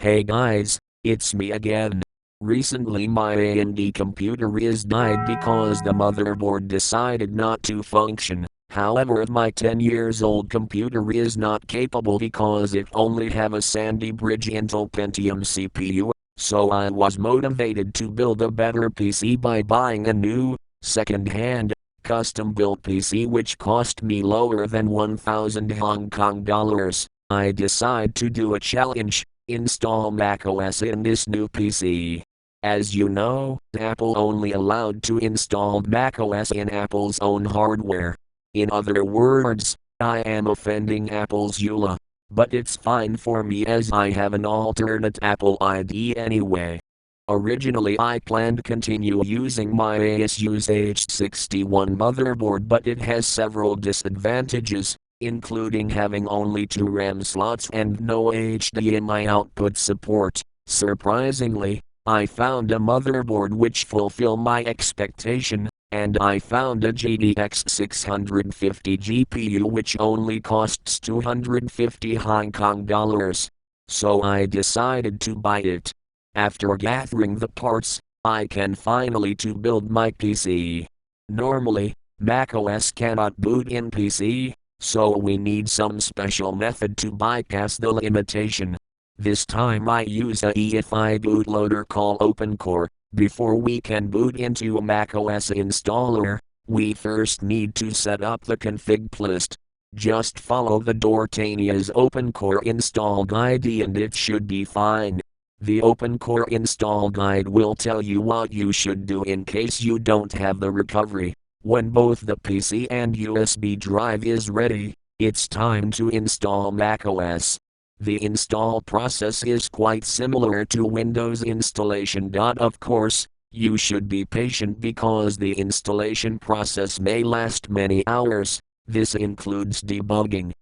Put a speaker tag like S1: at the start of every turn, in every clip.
S1: Hey guys, it's me again. Recently my AMD computer is died because the motherboard decided not to function. However, my 10 years old computer is not capable because it only have a Sandy Bridge Intel Pentium CPU. So I was motivated to build a better PC by buying a new, second-hand, custom-built PC which cost me lower than 1,000 Hong Kong dollars. I decide to do a challenge. Install macOS in this new PC. As you know, Apple only allowed to install macOS in Apple's own hardware. In other words, I am offending Apple's EULA. But it's fine for me as I have an alternate Apple ID anyway. Originally I planned to continue using my ASUS H61 motherboard, but it has several disadvantages, including having only 2 RAM slots and no HDMI output support. Surprisingly, I found a motherboard which fulfilled my expectation, and I found a GTX 650 GPU which only costs 250 Hong Kong dollars. So I decided to buy it. After gathering the parts, I can finally to build my PC. Normally, macOS cannot boot in PC, so we need some special method to bypass the limitation. This time I use a EFI bootloader called OpenCore. Before we can boot into a macOS installer, we first need to set up the config list. Just follow the Dortania's OpenCore install guide and it should be fine. The OpenCore install guide will tell you what you should do in case you don't have the recovery. When both the PC and USB drive is ready, it's time to install macOS. The install process is quite similar to Windows installation. Of course, you should be patient because the installation process may last many hours. This includes debugging.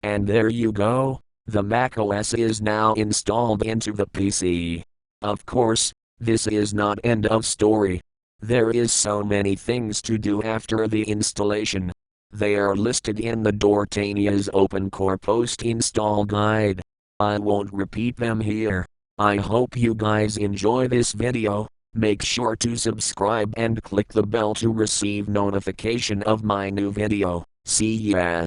S1: And there you go, the macOS is now installed into the PC. Of course, this is not end of story. There is so many things to do after the installation. They are listed in the Dortania's Open Core Post Install Guide. I won't repeat them here. I hope you guys enjoy this video. Make sure to subscribe and click the bell to receive notification of my new video. See ya.